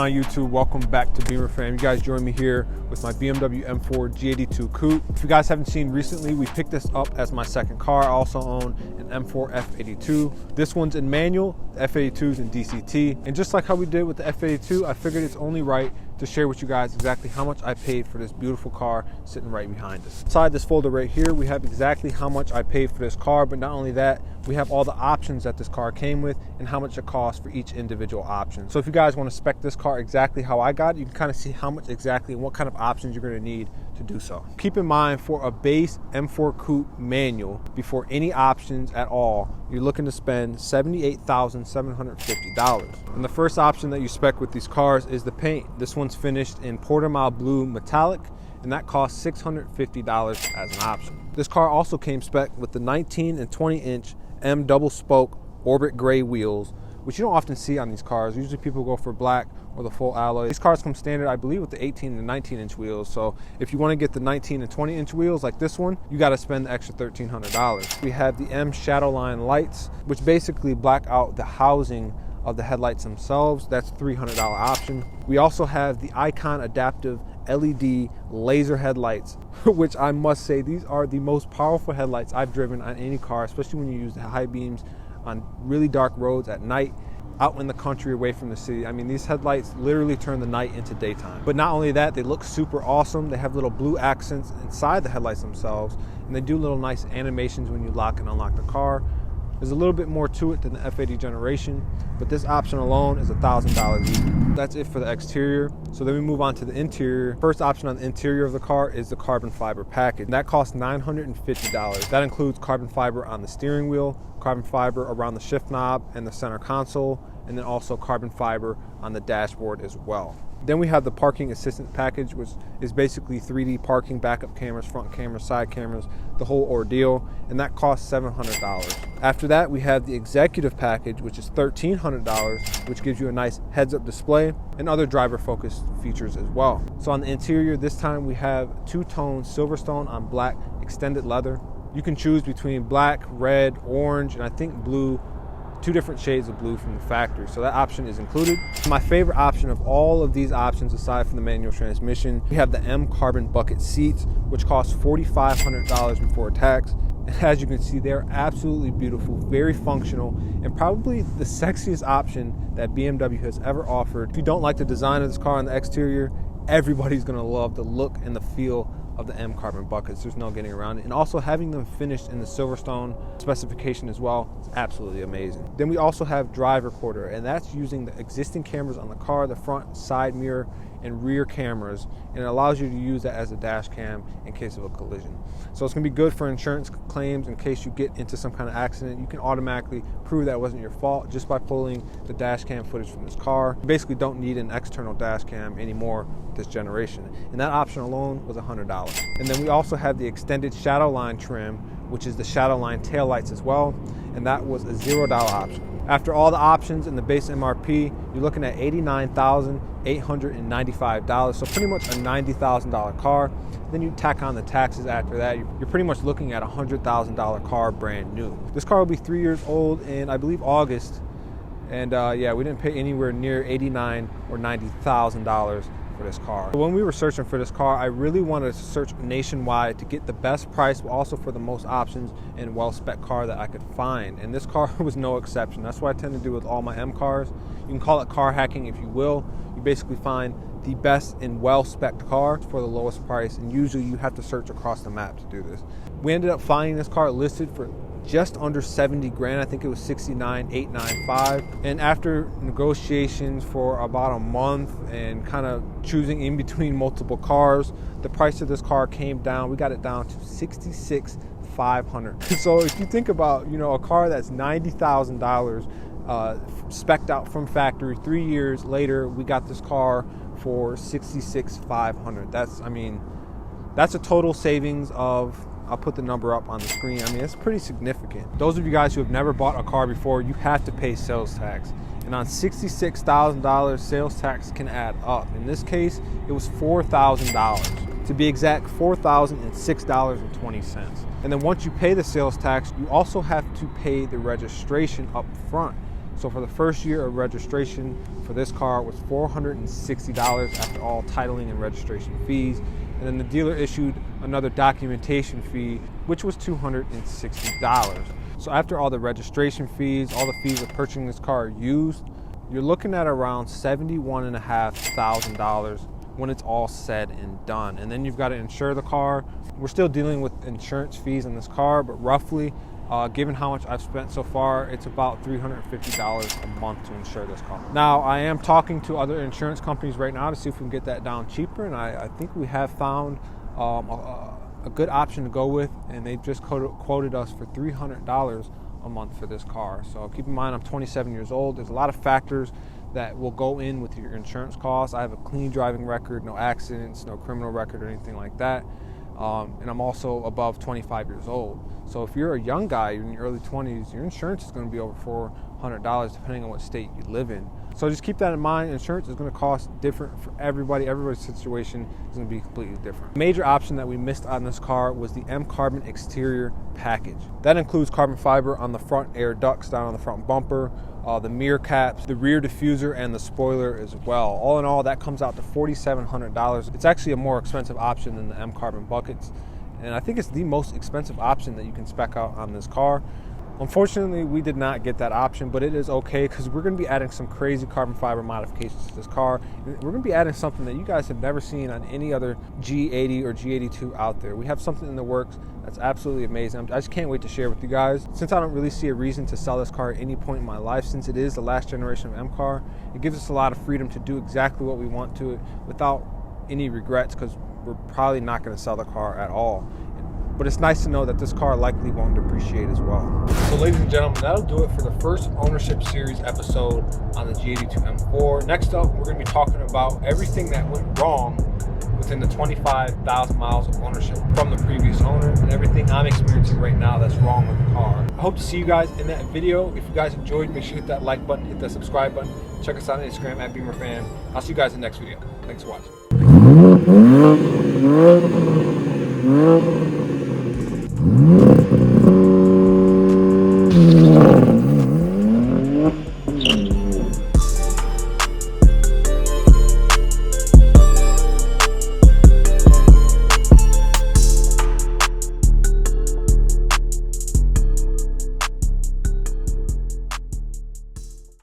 on YouTube? Welcome back to Beemer Fam. You guys join me here with my BMW M4 G82 coupe. If you guys haven't seen recently, we picked this up as my second car. I also own an M4 F82. This one's in manual, the F82's in DCT. And just like how we did with the F82, I figured it's only right to share with you guys exactly how much I paid for this beautiful car sitting right behind us. Inside this folder right here, we have exactly how much I paid for this car, but not only that, we have all the options that this car came with and how much it costs for each individual option. So if you guys want to spec this car exactly how I got it, you can kind of see how much exactly and what kind of options you're going to need to do so. Keep in mind, for a base M4 coupe manual, before any options at all, you're looking to spend $78,750. And the first option that you spec with these cars is the paint. This one's finished in Portimao Blue Metallic, and that costs $650 as an option. This car also came spec with the 19 and 20 inch M double spoke Orbit gray wheels, which you don't often see on these cars. Usually people go for black or the full alloy. These cars come standard, I believe, with the 18 and 19 inch wheels. So if you want to get the 19 and 20 inch wheels like this one, you got to spend the extra $1,300. We have the M Shadowline lights, which basically black out the housing of the headlights themselves. That's $300 option. We also have the Icon adaptive LED laser headlights, which I must say, these are the most powerful headlights I've driven on any car, especially when you use the high beams on really dark roads at night, out in the country away from the city. I mean, these headlights literally turn the night into daytime. But not only that, they look super awesome. They have little blue accents inside the headlights themselves, and they do little nice animations when you lock and unlock the car. There's a little bit more to it than the F80 generation, but this option alone is $1,000 easy. That's it for the exterior. So then we move on to the interior. First option on the interior of the car is the carbon fiber package. That costs $950. That includes carbon fiber on the steering wheel, carbon fiber around the shift knob and the center console, and then also carbon fiber on the dashboard as well. Then we have the parking assistance package, which is basically 3D parking, backup cameras, front cameras, side cameras, the whole ordeal, and that costs $700. After that, we have the executive package, which is $1,300, which gives you a nice heads-up display and other driver-focused features as well. So on the interior, this time we have two-tone Silverstone on black extended leather. You can choose between black, red, orange, and I think blue. 2 different shades of blue from the factory, so that option is included. My favorite option of all of these options, aside from the manual transmission, we have the M carbon bucket seats, which cost $4,500 before tax. As you can see, they're absolutely beautiful, very functional, and probably the sexiest option that BMW has ever offered. If you don't like the design of this car on the exterior, everybody's gonna love the look and the feel of the M carbon buckets. There's no getting around it. And also having them finished in the Silverstone specification as well is absolutely amazing. Then we also have drive recorder, and that's using the existing cameras on the car, the front, side mirror, and rear cameras, and it allows you to use that as a dash cam in case of a collision. So it's gonna be good for insurance claims in case you get into some kind of accident. You can automatically prove that it wasn't your fault just by pulling the dash cam footage from this car. You basically don't need an external dash cam anymore this generation, and that option alone was $100. And then we also have the extended Shadowline trim, which is the Shadowline taillights as well, and that was a $0 option. After all the options in the base MRP, you're looking at $89,895, so pretty much a $90,000 car. Then you tack on the taxes after that, you're pretty much looking at a $100,000 car brand new. This car will be 3 years old in, I believe, August, and yeah, we didn't pay anywhere near $89,000 or $90,000 for this car. When we were searching for this car, I really wanted to search nationwide to get the best price, but also for the most options and well-spec car that I could find. And this car was no exception. That's what I tend to do with all my M cars. You can call it car hacking if you will. You basically find the best and well-spec car for the lowest price, and usually you have to search across the map to do this. We ended up finding this car listed for just under 70 grand. I think it was 69,895. And after negotiations for about a month and kind of choosing in between multiple cars, the price of this car came down. We got it down to $66,500. So if you think about, you know, a car that's $90,000 spec'd out from factory, 3 years later, we got this car for $66,500. That's, I mean, that's a total savings of, I'll put the number up on the screen. I mean, it's pretty significant. Those of you guys who have never bought a car before, you have to pay sales tax. And on $66,000, sales tax can add up. In this case, it was $4,000. To be exact, $4,006.20. And then once you pay the sales tax, you also have to pay the registration up front. So for the first year of registration for this car was $460 after all titling and registration fees. And then the dealer issued another documentation fee, which was $260. So after all the registration fees, all the fees of purchasing this car used, you're looking at around $71,500 when it's all said and done. And then you've got to insure the car. We're still dealing with insurance fees on this car, but roughly, given how much I've spent so far, it's about $350 a month to insure this car. Now, I am talking to other insurance companies right now to see if we can get that down cheaper, and I think we have found a good option to go with, and they've just quoted us for $300 a month for this car. So keep in mind, I'm 27 years old. There's a lot of factors that will go in with your insurance costs. I have a clean driving record, no accidents, no criminal record or anything like that. And I'm also above 25 years old. So if you're a young guy, you're in your early 20s, your insurance is going to be over $400 depending on what state you live in. So just keep that in mind. Insurance is going to cost different for everybody. Everybody's situation is going to be completely different. The major option that we missed on this car was the M-Carbon exterior package. That includes carbon fiber on the front air ducts, down on the front bumper, the mirror caps, the rear diffuser, and the spoiler as well. All in all, that comes out to $4,700. It's actually a more expensive option than the M-Carbon buckets, and I think it's the most expensive option that you can spec out on this car. Unfortunately, we did not get that option, but it is okay because we're going to be adding some crazy carbon fiber modifications to this car. We're going to be adding something that you guys have never seen on any other G80 or G82 out there. We have something in the works that's absolutely amazing. I just can't wait to share with you guys. Since I don't really see a reason to sell this car at any point in my life, since it is the last generation of M car, it gives us a lot of freedom to do exactly what we want to it without any regrets, because we're probably not going to sell the car at all. But it's nice to know that this car likely won't depreciate as well. So ladies and gentlemen, that'll do it for the first ownership series episode on the G82 M4. Next up, we're going to be talking about everything that went wrong within the 25,000 miles of ownership from the previous owner, and everything I'm experiencing right now that's wrong with the car. I hope to see you guys in that video. If you guys enjoyed, make sure you hit that like button, hit that subscribe button. Check us out on Instagram at Beemer Fam. I'll see you guys in the next video. Thanks for watching.